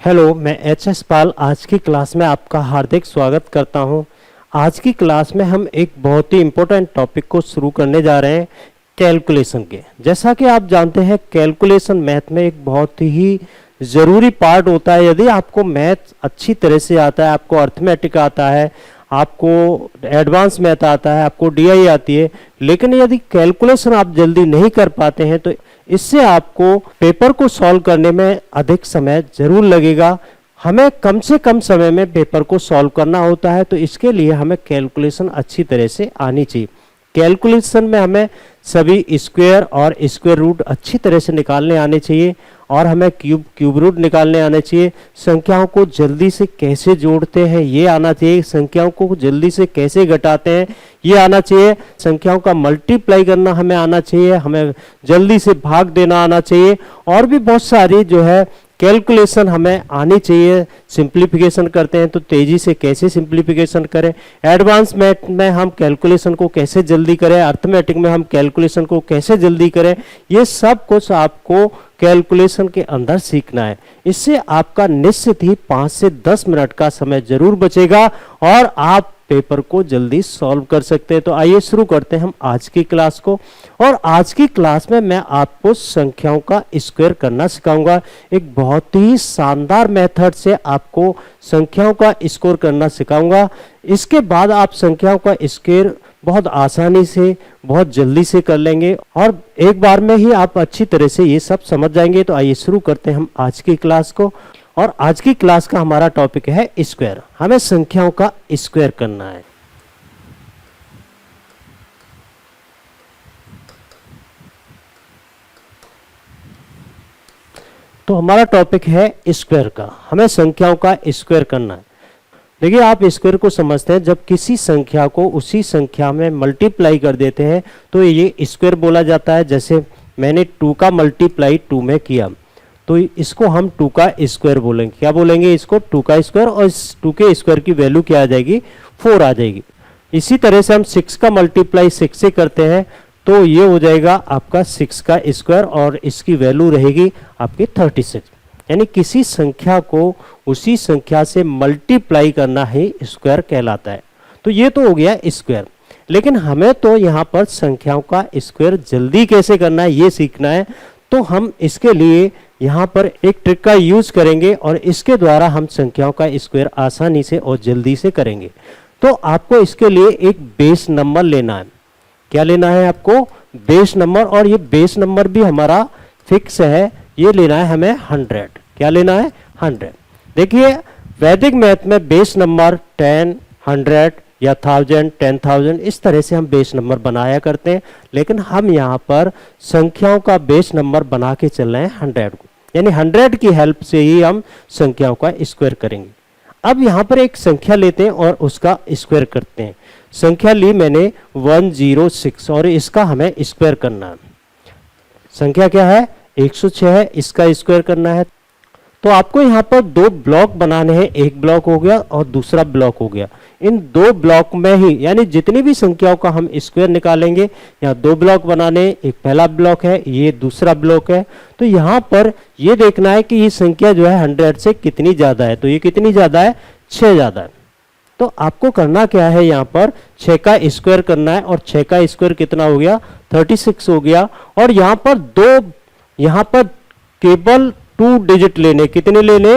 Hello, मैं HS. पाल आज की क्लास में आपका हार्दिक स्वागत करता हूं। आज की क्लास में हम एक बहुत ही इम्पोर्टेंट टॉपिक को शुरू करने जा रहे हैं, कैलकुलेशन के। जैसा कि आप जानते हैं, कैलकुलेशन मैथ में एक बहुत ही ज़रूरी पार्ट होता है। यदि आपको मैथ अच्छी तरह से आता है, आपको अर्थमेटिक आता है, आपको एडवांस मैथ आता है, आपको डीआई आती है, लेकिन यदि कैलकुलेशन आप जल्दी नहीं कर पाते हैं तो इससे आपको पेपर को सॉल्व करने में अधिक समय जरूर लगेगा। हमें कम से कम समय में पेपर को सॉल्व करना होता है, तो इसके लिए हमें कैलकुलेशन अच्छी तरह से आनी चाहिए। कैलकुलेशन में हमें सभी स्क्वायर और स्क्वायर रूट अच्छी तरह से निकालने आने चाहिए, और हमें क्यूब रूट निकालने आने चाहिए। संख्याओं को जल्दी से कैसे जोड़ते हैं ये आना चाहिए, संख्याओं को जल्दी से कैसे घटाते हैं ये आना चाहिए, संख्याओं का मल्टीप्लाई करना हमें आना चाहिए, हमें जल्दी से भाग देना आना चाहिए, और भी बहुत सारी जो है कैलकुलेशन हमें आनी चाहिए। सिंप्लीफिकेशन करते हैं तो तेजी से कैसे सिंप्लीफिकेशन करें, एडवांस मैथ में हम कैलकुलेशन को कैसे जल्दी करें, अर्थमेटिक में हम कैलकुलेशन को कैसे जल्दी करें, ये सब कुछ आपको कैलकुलेशन के अंदर सीखना है। इससे आपका निश्चित ही 5 से 10 मिनट का समय जरूर बचेगा और आप पेपर को जल्दी सॉल्व कर सकते हैं। तो आइए शुरू करते हैं हम आज की क्लास को। और आज की क्लास में मैं आपको संख्याओं का स्क्वायर करना सिखाऊंगा। एक बहुत ही शानदार मेथड से आपको संख्याओं का स्क्वायर करना सिखाऊंगा। इसके बाद आप संख्याओं का स्क्वायर बहुत आसानी से, बहुत जल्दी से कर लेंगे, और एक बार में ही आप अच्छी तरह से ये सब समझ जाएंगे। तो आइए शुरू करते हैं हम आज की क्लास को। और आज की क्लास का हमारा टॉपिक है स्क्वायर। हमें संख्याओं का स्क्वायर करना है। तो हमारा टॉपिक है स्क्वायर का, हमें संख्याओं का स्क्वायर करना है। देखिए, आप स्क्वायर को समझते हैं, जब किसी संख्या को उसी संख्या में मल्टीप्लाई कर देते हैं तो ये स्क्वायर बोला जाता है। जैसे मैंने 2 का मल्टीप्लाई 2 में किया, तो इसको हम 2 का स्क्वायर बोलेंगे। क्या बोलेंगे इसको? 2 का स्क्वायर, और इस 2 के स्क्वायर की वैल्यू क्या आ जाएगी? 4 आ जाएगी। इसी तरह से हम 6 का मल्टीप्लाई 6 से करते हैं, तो ये हो जाएगा आपका 6 का स्क्वायर, और इसकी वैल्यू रहेगी आपकी 36। यानी किसी संख्या को उसी संख्या से मल्टीप्लाई करना ही स्क्वायर कहलाता है। तो ये तो हो गया स्क्वायर। लेकिन हमें तो यहाँ पर संख्याओं का स्क्वायर जल्दी कैसे करना है ये सीखना है। तो हम इसके लिए यहाँ पर एक ट्रिक का यूज करेंगे, और इसके द्वारा हम संख्याओं का स्क्वायर आसानी से और जल्दी से करेंगे। तो आपको इसके लिए एक बेस नंबर लेना है। क्या लेना है आपको? Base number. और ये बेस नंबर भी हमारा फिक्स है, ये लेना है हमें 100। क्या लेना है? 100। देखिए, वैदिक मैथ में बेस नंबर 10, 100 या 1000, 10,000 इस तरह से हम बेस नंबर बनाया करते हैं। लेकिन हम यहाँ पर संख्याओं का बेस नंबर बना के चल रहे हैं 100 को, यानी 100 की हेल्प से ही हम संख्याओं का स्क्वायर करेंगे। अब यहाँ पर एक संख्या लेते हैं और उसका स्क्वायर करते हैं। संख्या ली मैंने 106, और इसका हमें स्क्वायर करना है। संख्या क्या है? 106 है, इसका स्क्वायर करना है। तो आपको यहाँ पर 2 ब्लॉक बनाने हैं, एक ब्लॉक हो गया और दूसरा ब्लॉक हो गया। इन 2 ब्लॉक में ही, यानी जितनी भी संख्याओं का हम स्क्वायर निकालेंगे, यहाँ 2 ब्लॉक बनाने, एक पहला ब्लॉक है, ये दूसरा ब्लॉक है। तो यहाँ पर ये देखना है कि ये संख्या जो है 100 से कितनी ज्यादा है। तो ये कितनी ज्यादा है? 6 ज्यादा है। तो आपको करना क्या है, यहाँ पर 6 का स्क्वायर करना है, और 6 का स्क्वायर कितना हो गया? 36 हो गया। और यहाँ पर केवल 2 डिजिट लेने, कितने लेने?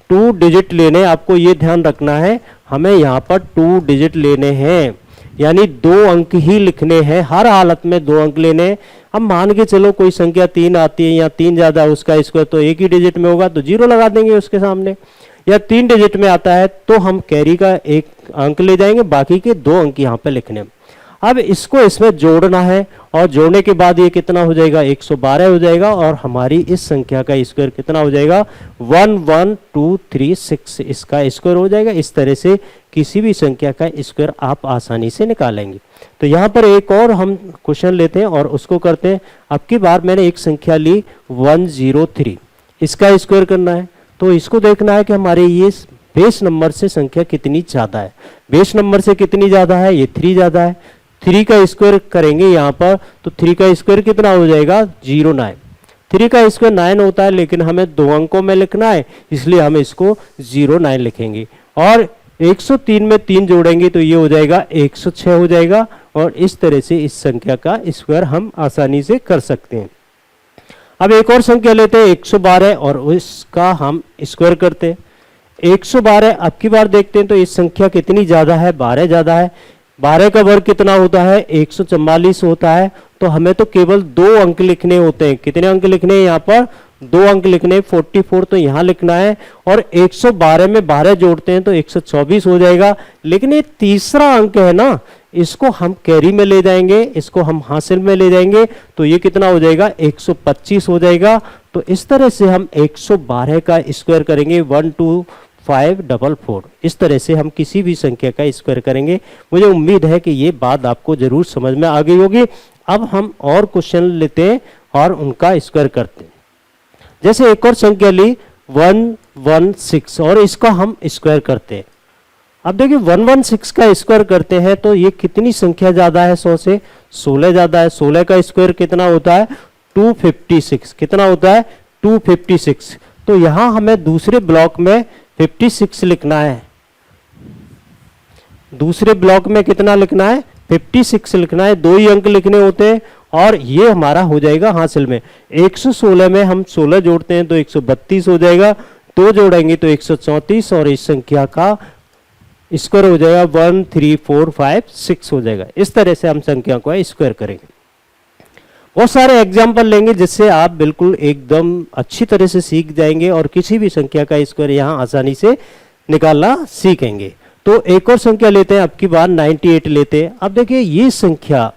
2 डिजिट लेने। आपको ये ध्यान रखना है, हमें यहाँ पर 2 डिजिट लेने हैं, यानी 2 अंक ही लिखने हैं। हर हालत में 2 अंक लेने हैं। अब मान के चलो कोई संख्या 3 आती है, या 3 ज्यादा, उसका स्क्वायर तो एक ही डिजिट में होगा, तो 0 लगा देंगे उसके सामने। या 3 डिजिट में आता है तो हम कैरी का 1 अंक ले जाएंगे, बाकी के 2 अंक यहाँ पे लिखने। अब इसको इसमें जोड़ना है, और जोड़ने के बाद ये कितना हो जाएगा? 112 हो जाएगा, और हमारी इस संख्या का स्क्वायर कितना हो जाएगा? 11236 इसका स्क्वायर हो जाएगा। इस तरह से किसी भी संख्या का स्क्वायर आप आसानी से निकालेंगे। तो यहाँ पर एक और हम क्वेश्चन लेते हैं और उसको करते हैं। अब की बार मैंने एक संख्या ली 103, इसका स्क्वायर करना है। तो इसको देखना है कि हमारे ये बेस नंबर से संख्या कितनी ज्यादा है। बेस नंबर से कितनी ज्यादा है? ये 3 ज्यादा है। 3 का स्क्वायर करेंगे यहाँ पर, तो 3 का स्क्वायर कितना हो जाएगा? 09। 3 का स्क्वायर 9 होता है, लेकिन हमें 2 अंकों में लिखना है, इसलिए हम इसको 09 लिखेंगे। और 103 में 3 जोड़ेंगे तो ये हो जाएगा 106 हो जाएगा। और इस तरह से इस संख्या का स्क्वायर हम आसानी से कर सकते हैं। अब एक और संख्या लेते हैं 112 और इसका हम स्क्वायर करते हैं। 112 अब की बार देखते हैं तो इस संख्या कितनी ज्यादा है, 12 ज्यादा है। 12 का वर्ग कितना होता है, 144 होता है। तो हमें तो केवल 2 अंक लिखने होते हैं। कितने अंक लिखने हैं यहाँ पर, 2 अंक लिखने, 44 तो यहाँ लिखना है। और 112 में 12 जोड़ते हैं तो 124 हो जाएगा। लेकिन ये तीसरा अंक है ना, इसको हम कैरी में ले जाएंगे, इसको हम हासिल में ले जाएंगे, तो ये कितना हो जाएगा, 125 हो जाएगा। तो इस तरह से हम 112 का स्क्वायर करेंगे, 12544। इस तरह से हम किसी भी संख्या का स्क्वायर करेंगे। मुझे उम्मीद है कि ये बात आपको जरूर समझ में आ गई होगी। अब हम और क्वेश्चन लेते हैं और उनका स्क्वायर करते हैं। जैसे एक और संख्या ली 116 और इसका हम स्क्वायर करते हैं। अब देखिए 116 का स्क्वायर करते हैं तो ये कितनी संख्या ज्यादा है 100 से, 16 ज्यादा है। 16 का स्क्वायर कितना होता है, 256। कितना होता है, 256। तो यहां हमें दूसरे ब्लॉक में 56 लिखना है। दूसरे ब्लॉक में कितना लिखना है, 56 लिखना है। 2 ही अंक लिखने होते हैं और ये हमारा हो जाएगा हासिल में। 116 में हम 16 जोड़ते हैं तो 132 हो जाएगा। 2 जोड़ेंगे तो 134 और इस संख्या का स्क्वायर हो जाएगा 13456 हो जाएगा। इस तरह से हम संख्या को स्क्वायर करेंगे। बहुत सारे एग्जाम्पल लेंगे जिससे आप बिल्कुल एकदम अच्छी तरह से सीख जाएंगे और किसी भी संख्या का स्क्वायर यहाँ आसानी से निकालना सीखेंगे। तो एक और संख्या लेते हैं, अब की बार 98 लेते हैं। अब देखिए ये संख्या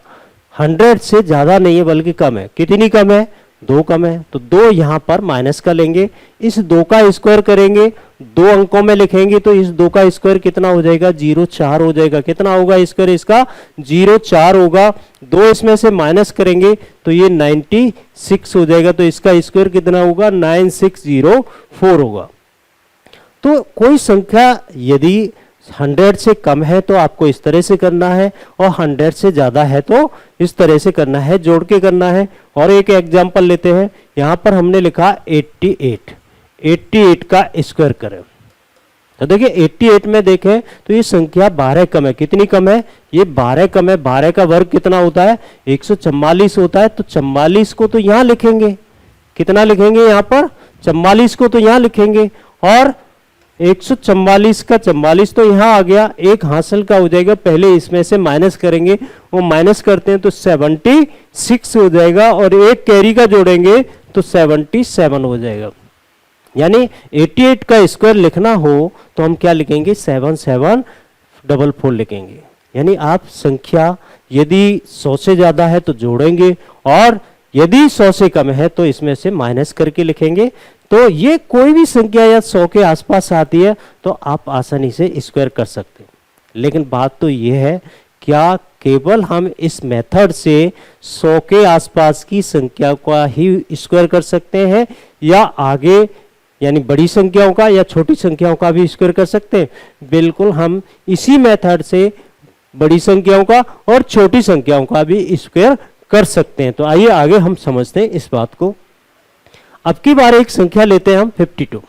100 से ज्यादा नहीं है बल्कि कम है। कितनी कम है, 2 कम है। तो 2 यहाँ पर माइनस का लेंगे, इस 2 का स्क्वायर करेंगे, 2 अंकों में लिखेंगे तो इस 2 का स्क्वायर कितना हो जाएगा, 04 हो जाएगा। कितना होगा स्क्वायर इसका, 04 होगा। 2 इसमें से माइनस करेंगे तो ये 96 हो जाएगा। तो इसका स्क्वायर कितना होगा, 9604 होगा। तो कोई संख्या यदि 100 से कम है तो आपको इस तरह से करना है, और 100 से ज्यादा है तो इस तरह से करना है, जोड़ के करना है। और एक एग्जांपल लेते हैं, यहां पर हमने लिखा 88 का स्क्वायर करें। तो देखिए 88 में देखें तो ये संख्या 12 कम है। कितनी कम है, ये 12 कम है। 12 का वर्ग कितना होता है, 144 होता है। तो 44 को तो यहां लिखेंगे, कितना लिखेंगे यहाँ पर, 44 को तो यहां लिखेंगे। और 144 का 44 तो यहाँ आ गया, एक हासिल का हो जाएगा। पहले इसमें से माइनस करेंगे, वो माइनस करते हैं तो 76 हो जाएगा। और एक कैरी का जोड़ेंगे तो 77 हो जाएगा। यानी 88 का स्क्वायर लिखना हो तो हम क्या लिखेंगे, 7744 लिखेंगे। यानी आप संख्या यदि 100 से ज्यादा है तो जोड़ेंगे, और यदि 100 से कम है तो इसमें से माइनस करके लिखेंगे। तो ये कोई भी संख्या या 100 के आसपास आती है तो आप आसानी से स्क्वायर कर सकते हैं। लेकिन बात तो ये है, क्या केवल हम इस मेथड से 100 के आसपास की संख्या का ही स्क्वायर कर सकते हैं, या आगे यानी बड़ी संख्याओं का या छोटी संख्याओं का भी स्क्वायर कर सकते हैं? बिल्कुल, हम इसी मेथड से बड़ी संख्याओं का और छोटी संख्याओं का भी स्क्वायर कर सकते हैं। तो आइए आगे हम समझते हैं इस बात को। अब की बार एक संख्या लेते हैं हम 52।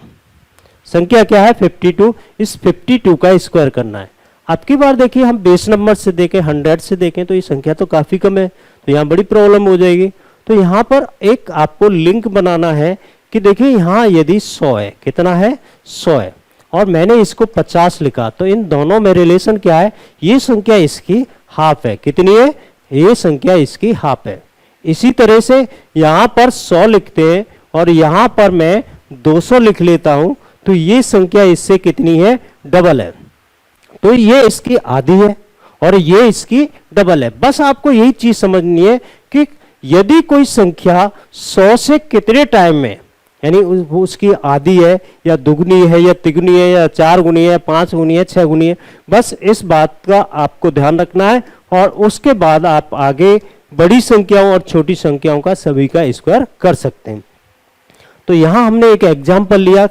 संख्या क्या है, 52। इस 52 का स्क्वायर करना है। अब की बार देखिए हम बेस नंबर से देखें, 100 से देखें तो ये संख्या तो काफी कम है, तो यहाँ बड़ी प्रॉब्लम हो जाएगी। तो यहाँ पर एक आपको लिंक बनाना है कि देखिए यहाँ यदि 100 है, कितना है, 100 है, और मैंने इसको 50 लिखा, तो इन दोनों में रिलेशन क्या है, ये संख्या इसकी हाफ है। कितनी है, ये संख्या इसकी हाफ है। इसी तरह से यहाँ पर 100 लिखते हैं और यहाँ पर मैं 200 लिख लेता हूं, तो ये संख्या इससे कितनी है, डबल है। तो ये इसकी आधी है और ये इसकी डबल है। बस आपको यही चीज समझनी है कि यदि कोई संख्या 100 से कितने टाइम में, यानी उसकी आधी है या दुगनी है या तिगुनी है या 4 गुनी है, 5 गुनी है, 6 गुनी है, बस इस बात का आपको ध्यान रखना है। और उसके बाद आप आगे बड़ी संख्याओं और छोटी संख्याओं का सभी का स्क्वायर कर सकते हैं। तो यहां हमने एक एग्जाम्पल लिया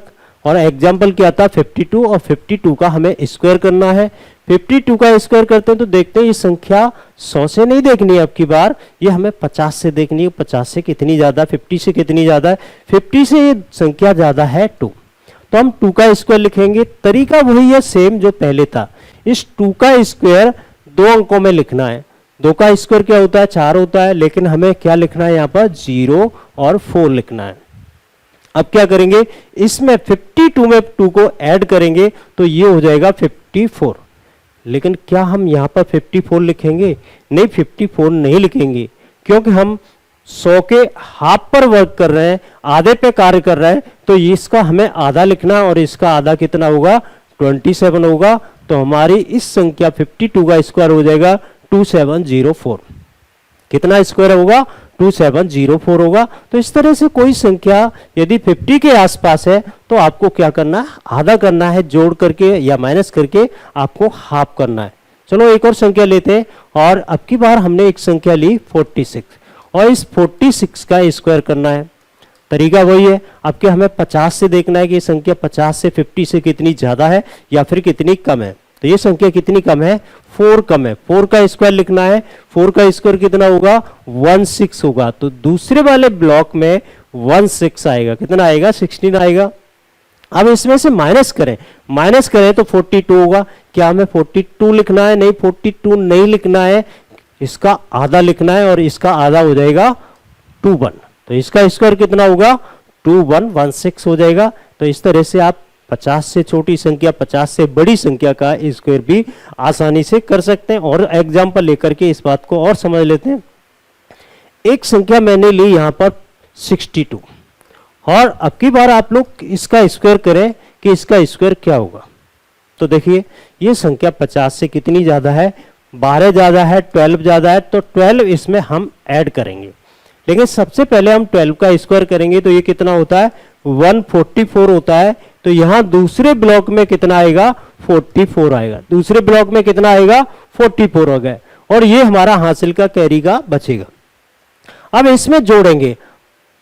और एग्जाम्पल क्या था 52 और 52 का हमें स्क्वायर करना है। 52 का स्क्वायर करते हैं तो देखते हैं ये संख्या 100 से नहीं देखनी है अब की बार, ये हमें 50 से देखनी है। 50 से कितनी ज्यादा, 50 से कितनी ज्यादा है, 50 से ये संख्या ज्यादा है 2, तो हम 2 का स्क्वायर लिखेंगे। तरीका वही है सेम जो पहले था, इस 2 का स्क्वायर 2 अंकों में लिखना है। 2 का स्क्वायर क्या होता है 4 होता है, लेकिन हमें क्या लिखना है यहाँ पर 0 और 4 लिखना है। अब क्या करेंगे, इसमें 52 में 2 को ऐड करेंगे तो ये हो जाएगा 54। लेकिन क्या हम यहाँ पर 54 लिखेंगे, नहीं 54 नहीं लिखेंगे, क्योंकि हम 100 के हाफ पर वर्क कर रहे हैं, आधे पे कार्य कर रहे हैं, तो इसका हमें आधा लिखना और इसका आधा कितना होगा 27 होगा। तो हमारी इस संख्या 52 का स्क्वायर हो जाएगा 2704। कितना स्क्वायर होगा 2704 होगा। तो इस तरह से कोई संख्या यदि 50 के आसपास है तो आपको क्या करना है, आधा करना है, जोड़ करके या माइनस करके आपको हाफ करना है। चलो एक और संख्या लेते हैं, और अब की बार हमने एक संख्या ली 46 और इस 46 का स्क्वायर करना है। तरीका वही है, अब क्या हमें 50 से देखना है कि ये संख्या 50 से 50 से कितनी ज्यादा है या फिर कितनी कम है। तो ये संख्या कितनी कम है, 4 कम है। 4 का स्क्वायर लिखना है, 4 का स्क्वायर कितना होगा 16 होगा। तो दूसरे वाले ब्लॉक में 16 आएगा, कितना आएगा 16 आएगा। अब इसमें से माइनस करें तो 42 होगा। क्या हमें 42 लिखना है, नहीं 42 नहीं लिखना है, इसका आधा लिखना है और इसका आधा हो जाएगा 21। तो इसका स्क्वायर कितना होगा 2116 हो जाएगा। तो इस तरह से आप 50 से छोटी संख्या 50 से बड़ी संख्या का स्क्वायर भी आसानी से कर सकते हैं। और एग्जांपल लेकर के इस बात को और समझ लेते हैं। एक संख्या मैंने ली यहाँ पर 62, और अब की बार आप लोग इसका स्क्वायर करें कि इसका स्क्वायर क्या होगा। तो देखिए ये संख्या 50 से कितनी ज्यादा है, 12 ज्यादा है, 12 ज्यादा है, तो 12 इसमें हम ऐड करेंगे। लेकिन सबसे पहले हम 12 का स्क्वायर करेंगे तो ये कितना होता है 144 होता है। तो यहां दूसरे ब्लॉक में कितना आएगा 44 आएगा, दूसरे ब्लॉक में कितना आएगा 44 हो गए, और ये हमारा हासिल का कैरी का बचेगा। अब इसमें जोड़ेंगे,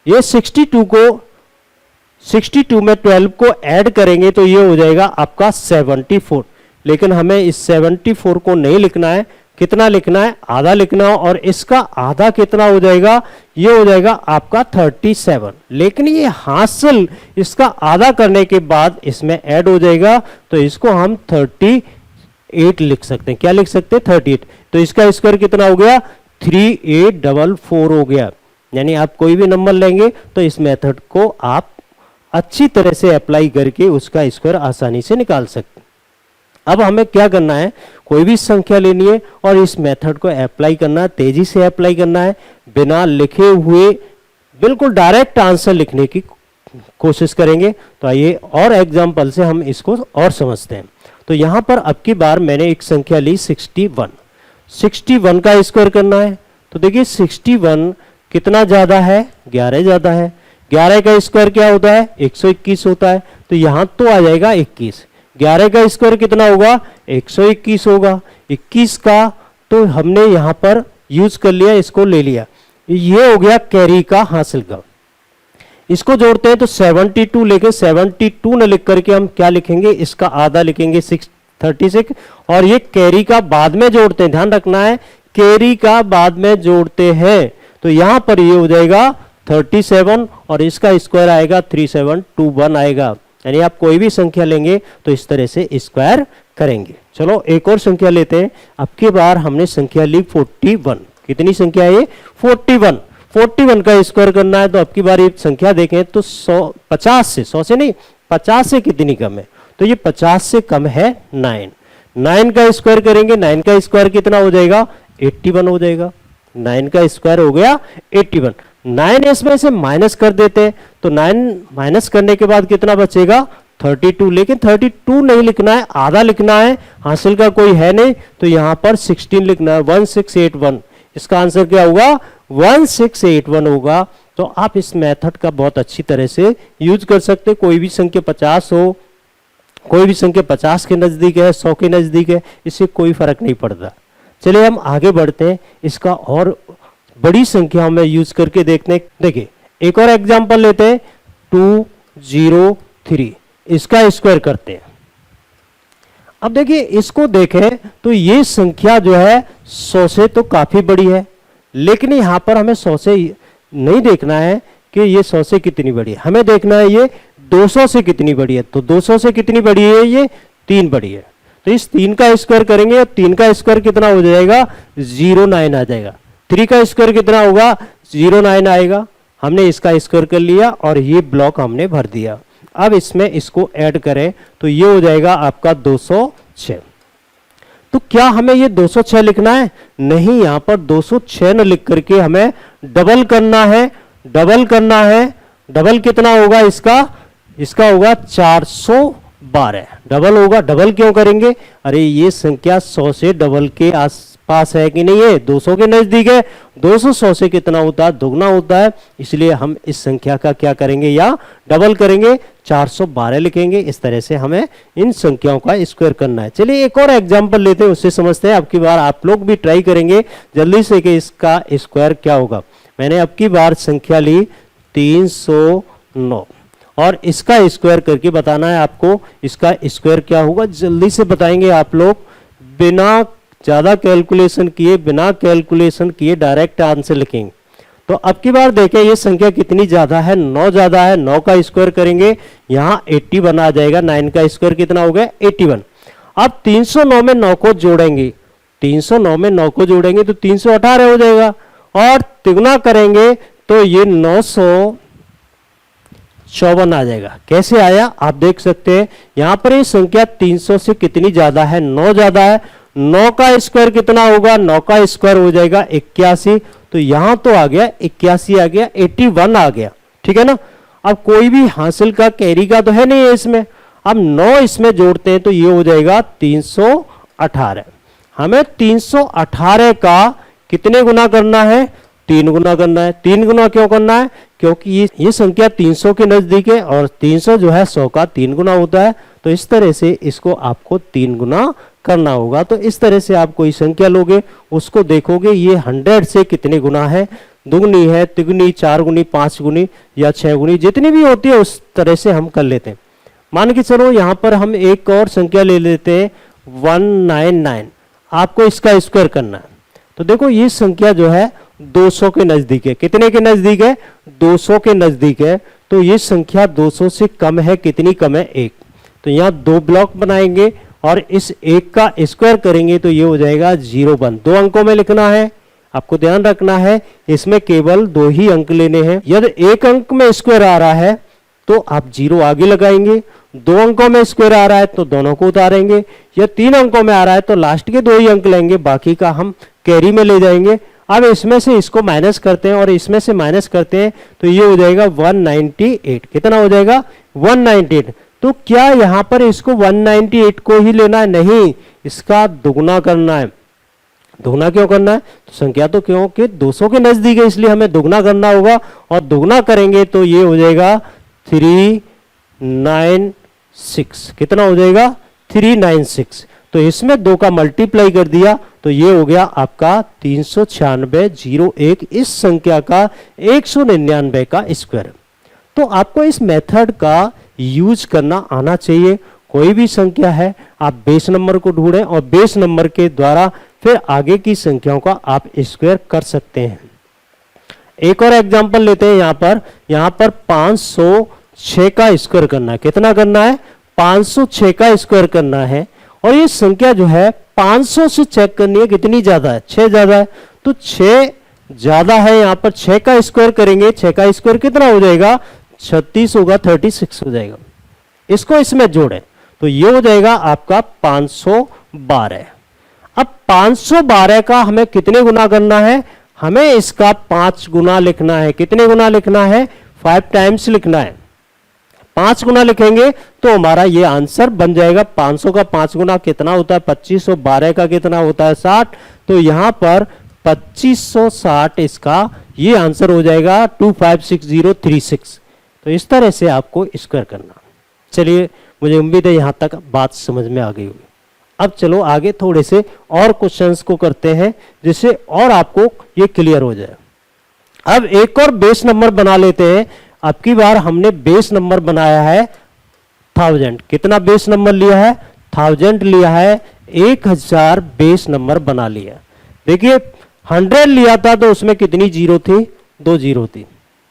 ये 62 में 12 को ऐड करेंगे तो ये हो जाएगा आपका 74। लेकिन हमें इस 74 को नहीं लिखना है, कितना लिखना है आधा लिखना है, और इसका आधा कितना हो जाएगा, ये हो जाएगा आपका 37। लेकिन ये हासिल इसका आधा करने के बाद इसमें ऐड हो जाएगा, तो इसको हम 38 लिख सकते हैं। क्या लिख सकते हैं 38। तो इसका स्क्वायर कितना हो गया 3844 हो गया। यानी आप कोई भी नंबर लेंगे तो इस मेथड को आप अच्छी तरह से अप्लाई करके उसका स्क्वायर आसानी से निकाल सकते हैं। अब हमें क्या करना है, कोई भी संख्या लेनी है और इस मेथड को अप्लाई करना है, तेजी से अप्लाई करना है, बिना लिखे हुए बिल्कुल डायरेक्ट आंसर लिखने की कोशिश करेंगे। तो आइए और एग्जांपल से हम इसको और समझते हैं। तो यहां पर अब की बार मैंने एक संख्या ली 61 का स्क्वायर करना है। तो देखिए 61 कितना ज्यादा है, 11 ज्यादा है। 11 का स्क्वायर क्या होता है 121 होता है। तो यहां तो आ जाएगा 21। 11 का स्क्वायर कितना होगा 121 होगा। 21 का तो हमने यहां पर यूज कर लिया, इसको ले लिया, ये हो गया कैरी का हासिल का। इसको जोड़ते हैं तो 72 लेके 72 न लिख करके हम क्या लिखेंगे, इसका आधा लिखेंगे 36, और ये कैरी का बाद में जोड़ते हैं, ध्यान रखना है कैरी का बाद में जोड़ते हैं। तो यहां पर ये हो जाएगा 37 और इसका स्क्वायर आएगा 3721 आएगा। यानी आप कोई भी संख्या लेंगे तो इस तरह से स्क्वायर करेंगे। चलो एक और संख्या लेते हैं। अब की बार हमने संख्या ली 41। कितनी संख्या है ये 41 का स्क्वायर करना है। तो अब की बार ये संख्या देखें तो 50 से 100 से नहीं 50 से कितनी कम है, तो ये 50 से कम है 9 का स्क्वायर करेंगे। 9 का स्क्वायर कितना हो जाएगा 81 हो जाएगा। 9 का स्क्वायर हो गया 81। 9 इसमें से माइनस कर देते हैं तो 9 माइनस करने के बाद कितना बचेगा 32। लेकिन 32 नहीं लिखना है, आधा लिखना है, हासिल का कोई है नहीं, तो यहां पर 16 लिखना है 1681। इसका आंसर क्या होगा 1681 होगा। तो आप इस मेथड का बहुत अच्छी तरह से यूज कर सकते हैं। कोई भी संख्या 50 हो, कोई भी संख्या 50 के नजदीक है, 100 के नजदीक है, इससे कोई फर्क नहीं पड़ता। चलिए हम आगे बढ़ते हैं, इसका और बड़ी संख्या में यूज करके देखते हैं। देखिए एक और एग्जांपल लेते हैं 203। इसका स्क्वायर करते हैं। अब देखिए इसको देखें तो ये संख्या जो है 100 से तो काफी बड़ी है, लेकिन यहां पर हमें 100 से नहीं देखना है कि ये 100 से कितनी बड़ी है, हमें देखना है ये 200 से कितनी बड़ी है। तो 200 से कितनी बड़ी है, ये 3 बड़ी है। तो इस 3 का स्क्वायर करेंगे और 3 का स्क्वायर कितना हो जाएगा, 09 आ जाएगा। 3 का स्क्वायर कितना होगा, 09 आएगा। हमने इसका स्क्वायर कर लिया और ये ब्लॉक हमने भर दिया। अब इसमें इसको ऐड करें तो ये हो जाएगा आपका 206। तो क्या हमें ये 206 लिखना है, नहीं, यहां पर 206 न लिख करके हमें डबल करना है। डबल करना है, डबल कितना होगा इसका होगा 412। डबल होगा, डबल क्यों करेंगे, अरे ये संख्या 100 से डबल के आसपास है कि नहीं है, 200 के नजदीक है। 200 100 से कितना होता है, दुगना होता है, इसलिए हम इस संख्या का क्या करेंगे, या डबल करेंगे, 412 लिखेंगे। इस तरह से हमें इन संख्याओं का स्क्वायर करना है। चलिए एक और एग्जांपल लेते हैं, उससे समझते हैं। अब की बार आप लोग भी ट्राई करेंगे जल्दी से कि इसका स्क्वायर क्या होगा। मैंने अब की बार संख्या ली 309 और इसका स्क्वायर करके बताना है आपको इसका स्क्वायर क्या होगा। जल्दी से बताएंगे आप लोग, बिना ज्यादा कैलकुलेशन किए डायरेक्ट आंसर लिखेंगे। तो अब की बार देखें ये संख्या कितनी ज्यादा है, 9 ज्यादा है। 9 का स्क्वायर करेंगे, यहाँ 81 आ जाएगा। 9 का स्क्वायर कितना हो गया, 81। अब 309 में 9 को जोड़ेंगे, 309 में 9 को जोड़ेंगे तो 318 हो जाएगा, और तिगुना करेंगे तो ये 954 आ जाएगा। कैसे आया आप देख सकते हैं, यहां पर ये संख्या 300 से कितनी ज्यादा है, 9 ज्यादा है। 9 का स्क्वायर कितना होगा, 9 का स्क्वायर हो जाएगा 81। तो यहां तो आ गया 81 आ गया, 81 आ गया, ठीक है ना। अब कोई भी हासिल का कैरी का तो है नहीं है इसमें। अब 9 इसमें जोड़ते हैं तो ये हो जाएगा 318। हमें 318 का कितने गुना करना है, 3 गुना करना है। 3 गुना क्यों करना है, क्योंकि ये संख्या 300 के नजदीक है और 300 जो है 100 का 3 गुना होता है। तो इस तरह से इसको आपको 3 गुना करना होगा। तो इस तरह से आप कोई संख्या लोगे, उसको देखोगे ये 100 से कितने गुना है, दुगनी है, तिगुनी, 4 गुनी, 5 गुनी या 6 गुनी, जितनी भी होती है उस तरह से हम कर लेते हैं। मान के चलो यहाँ पर हम एक और संख्या ले लेते हैं 199। आपको इसका स्क्वायर करना है। तो देखो ये संख्या जो है 200 के नजदीक है। कितने के नजदीक है, 200 के नजदीक है। तो ये संख्या 200 से कम है, कितनी कम है, 1। तो यहाँ 2 ब्लॉक बनाएंगे और इस 1 का स्क्वायर करेंगे तो ये हो जाएगा 01। 2 अंकों में लिखना है, आपको ध्यान रखना है इसमें केवल 2 ही अंक लेने हैं। यदि 1 अंक में स्क्वायर आ रहा है तो आप 0 आगे लगाएंगे, 2 अंकों में स्क्वायर आ रहा है तो दोनों को उतारेंगे, या 3 अंकों में आ रहा है तो लास्ट के 2 ही अंक लेंगे, बाकी का हम कैरी में ले जाएंगे। अब इसमें से इसको माइनस करते हैं और इसमें से माइनस करते हैं तो ये हो जाएगा 198। कितना हो जाएगा, 198। तो क्या यहां पर इसको 198 को ही लेना है, नहीं, इसका दुगना करना है। दुगना क्यों करना है, तो संख्या तो क्योंकि 200 के नजदीक है इसलिए हमें दुगना करना होगा, और दुगना करेंगे तो ये हो जाएगा 396। कितना हो जाएगा, 396। तो इसमें 2 का मल्टीप्लाई कर दिया तो ये हो गया आपका 39601। इस संख्या का 199 का स्क्वायर। तो आपको इस मेथड का यूज करना आना चाहिए। कोई भी संख्या है आप बेस नंबर को ढूंढें और बेस नंबर के द्वारा फिर आगे की संख्याओं का आप स्क्वायर कर सकते हैं। एक और एग्जांपल लेते हैं। यहां पर 506 का स्क्वायर करना है। कितना करना है, 506 का स्क्वायर करना है। और ये संख्या जो है 500 से चेक करनी है कितनी ज्यादा है, 6 ज्यादा है। तो 6 ज्यादा है, यहां पर 6 का स्क्वायर करेंगे। 6 का स्क्वायर कितना हो जाएगा, 36 होगा, 36 हो जाएगा। इसको इसमें जोड़ें तो ये हो जाएगा आपका 512। अब 512 का हमें कितने गुना करना है, हमें इसका 5 गुना लिखना है। कितने गुना लिखना है, 5 टाइम्स लिखना है। 5 गुना लिखेंगे तो हमारा ये आंसर बन जाएगा। 500 का 5 गुना कितना होता है, 25। 12 का कितना होता है, 60। तो यहां पर 2560 इसका ये आंसर हो जाएगा 256036। तो इस तरह से आपको स्क्वायर करना। चलिए, मुझे उम्मीद है यहां तक बात समझ में आ गई होगी। अब चलो आगे थोड़े से और क्वेश्चंस को करते हैं जिससे और आपको ये क्लियर हो जाए। अब एक और बेस नंबर बना लेते हैं। अब की बार हमने बेस नंबर बनाया है 1000। कितना बेस नंबर लिया है? 1000 लिया है, 1000 बेस नंबर बना लिया। देखिए 100 लिया था तो उसमें कितनी जीरो थी? 2 जीरो थी।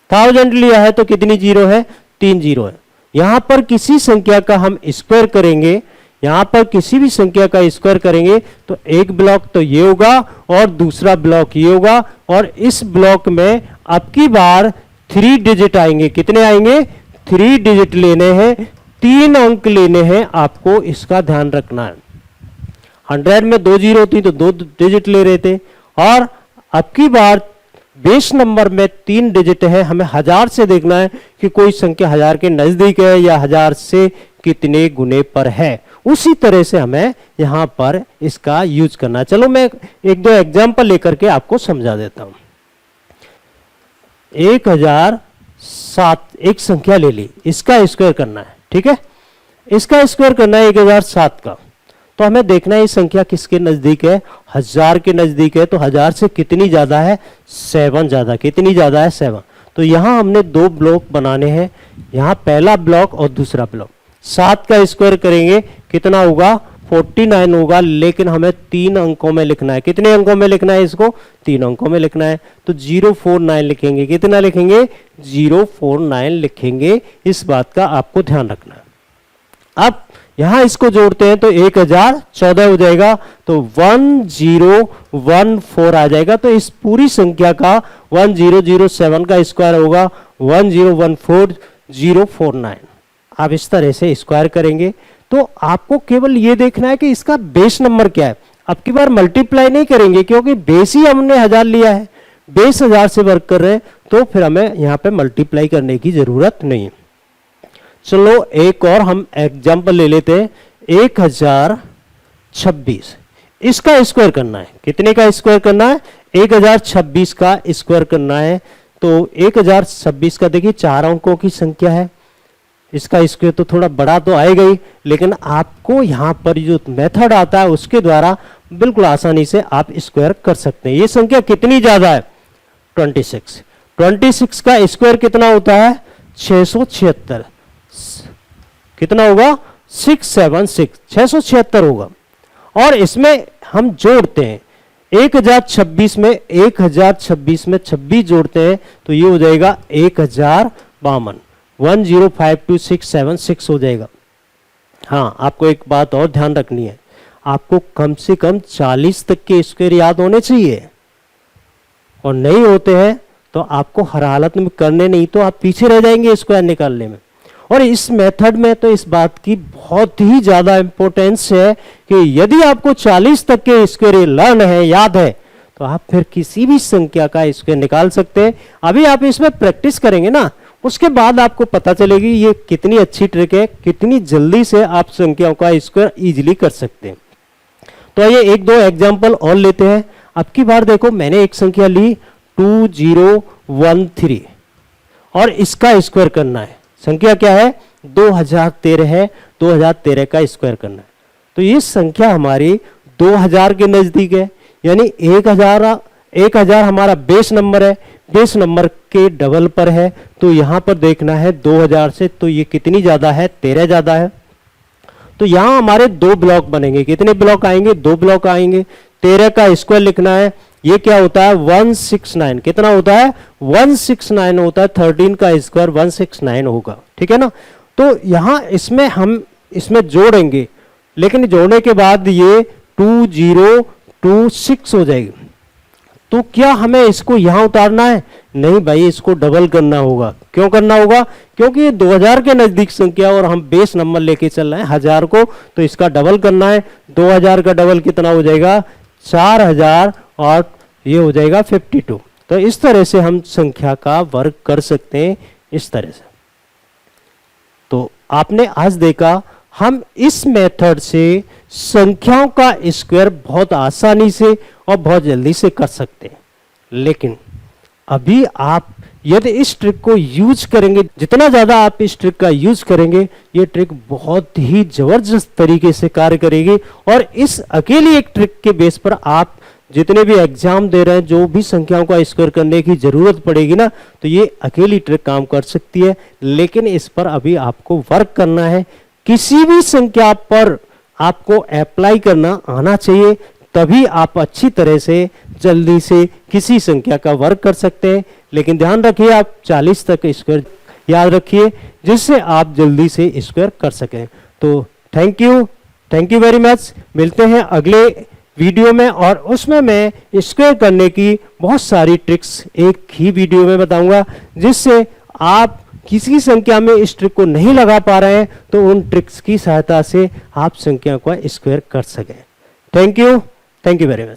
1000 लिया है तो कितनी जीरो है? 3 जीरो है। यहां पर किसी संख्या का हम स्क्वायर करेंगे, यहां पर किसी भी संख्या का स्क्वायर करेंगे तो एक ब्लॉक तो ये होगा और दूसरा ब्लॉक ये होगा, और इस ब्लॉक में अब की बार 3 डिजिट आएंगे। कितने आएंगे? 3 डिजिट लेने हैं, 3 अंक लेने हैं, आपको इसका ध्यान रखना है। 100 में 2 जीरो थी तो 2 डिजिट ले रहे थे, और अब की बार बेस नंबर में 3 डिजिट है, हमें 1000 से देखना है कि कोई संख्या 1000 के नजदीक है या 1000 से कितने गुने पर है। उसी तरह से हमें यहां पर इसका यूज करना है। चलो मैं एक दो एग्जांपल लेकर के आपको समझा देता हूं। 1007 एक संख्या ले ली, इसका स्क्वायर करना है, ठीक है, इसका स्क्वायर करना है 1007 का। तो हमें देखना है ये संख्या किसके नजदीक है? 1000 के नजदीक है। तो 1000 से कितनी ज्यादा है? 7 ज्यादा। कितनी ज्यादा है? 7। तो यहां हमने 2 ब्लॉक बनाने हैं, यहां पहला ब्लॉक और दूसरा ब्लॉक। 7 का स्क्वायर करेंगे कितना होगा? 49 होगा, लेकिन हमें 3 अंकों में लिखना है। कितने अंकों में लिखना है इसको? 3 अंकों में लिखना है। तो 049 लिखेंगे। कितना लिखेंगे? 049 लिखेंगे। इस बात का आपको ध्यान रखना है। अब यहां इसको जोड़ते हैं तो 1014 हो जाएगा, तो 1014 आ जाएगा। तो इस पूरी संख्या का 1007 का स्क्वायर होगा 1014049। आप इस तरह से स्क्वायर करेंगे तो आपको केवल ये देखना है कि इसका बेस नंबर क्या है। अब की बार मल्टीप्लाई नहीं करेंगे क्योंकि बेस ही हमने 1000 लिया है, बेस 1000 से वर्क कर रहे हैं, तो फिर हमें यहां पे मल्टीप्लाई करने की जरूरत नहीं है। चलो एक और हम एग्जांपल ले लेते हैं। 1026 इसका स्क्वायर करना है। कितने का स्क्वायर करना है? 1026 का स्क्वायर करना है। तो 1026 का देखिए 4 अंकों की संख्या है, इसका स्क्वायर तो थोड़ा बड़ा तो आएगा ही, लेकिन आपको यहां पर जो मेथड आता है उसके द्वारा बिल्कुल आसानी से आप स्क्वायर कर सकते हैं। ये संख्या कितनी ज्यादा है? 26। 26 का स्क्वायर कितना होता है? 676। कितना होगा? 676, 676 होगा। और इसमें हम जोड़ते हैं 1026 में 26 जोड़ते हैं तो ये हो जाएगा 1052, 1052676 हो जाएगा। हाँ, आपको एक बात और ध्यान रखनी है, आपको कम से कम 40 तक के स्क्वायर याद होने चाहिए, और नहीं होते हैं तो आपको हर हालत में करने, नहीं तो आप पीछे रह जाएंगे स्क्वायर निकालने में। और इस मेथड में तो इस बात की बहुत ही ज्यादा इंपॉर्टेंस है कि यदि आपको 40 तक के स्क्वायर लर्न है, याद है, तो आप फिर किसी भी संख्या का स्क्वायर निकाल सकते हैं। अभी आप इसमें प्रैक्टिस करेंगे ना, उसके बाद आपको पता चलेगी ये कितनी अच्छी ट्रिक है, कितनी जल्दी से आप संख्याओं का स्क्वायर इजीली कर सकते हैं। तो आइए एक दो एग्जांपल और लेते हैं। अब की बार देखो, मैंने एक संख्या ली 2013 और इसका स्क्वायर करना है। संख्या क्या है? 2013 है, 2013 का स्क्वायर करना है। तो ये संख्या हमारी 2000 के नजदीक है, यानी 1000 हमारा बेस नंबर है, बेस नंबर के डबल पर है। तो यहां पर देखना है 2000 से, तो ये कितनी ज्यादा है? 13 ज्यादा है। तो यहां हमारे 2 ब्लॉक बनेंगे। कितने ब्लॉक आएंगे? 2 ब्लॉक आएंगे। 13 का स्क्वायर लिखना है, ये क्या होता है? 169। कितना होता है? 169 होता है। 13 का स्क्वायर 169 होगा, ठीक है ना। तो यहां इसमें हम इसमें जोड़ेंगे, लेकिन जोड़ने के बाद ये 2026 हो जाएगी। तो क्या हमें इसको यहां उतारना है? नहीं भाई, इसको डबल करना होगा। क्यों करना होगा? क्योंकि ये 2000 के नजदीक संख्या और हम बेस नंबर लेके चल रहे हैं 1000 को, तो इसका डबल करना है। 2000 का डबल कितना हो जाएगा? 4000, और ये हो जाएगा 52। तो इस तरह से हम संख्या का वर्क कर सकते हैं, इस तरह से। तो आपने आज देखा, हम इस मेथड से संख्याओं का स्क्वायर बहुत आसानी से और बहुत जल्दी से कर सकते हैं। लेकिन अभी आप यदि इस ट्रिक को यूज करेंगे, जितना ज्यादा आप इस ट्रिक का यूज करेंगे, ये ट्रिक बहुत ही जबरदस्त तरीके से कार्य करेगी। और इस अकेली एक ट्रिक के बेस पर आप जितने भी एग्जाम दे रहे हैं, जो भी संख्याओं का स्क्वायर करने की जरूरत पड़ेगी ना, तो ये अकेली ट्रिक काम कर सकती है। लेकिन इस पर अभी आपको वर्क करना है, किसी भी संख्या पर आपको अप्लाई करना आना चाहिए, तभी आप अच्छी तरह से जल्दी से किसी संख्या का वर्ग कर सकते हैं। लेकिन ध्यान रखिए आप 40 तक स्क्वायर याद रखिए, जिससे आप जल्दी से स्क्वायर कर सकें। तो थैंक यू वेरी मच। मिलते हैं अगले वीडियो में, और उसमें मैं स्क्वायर करने की बहुत सारी ट्रिक्स एक ही वीडियो में बताऊंगा, जिससे आप किसी संख्या में इस ट्रिक को नहीं लगा पा रहे हैं तो उन ट्रिक्स की सहायता से आप संख्या का स्क्वायर कर सकें। Thank you very much.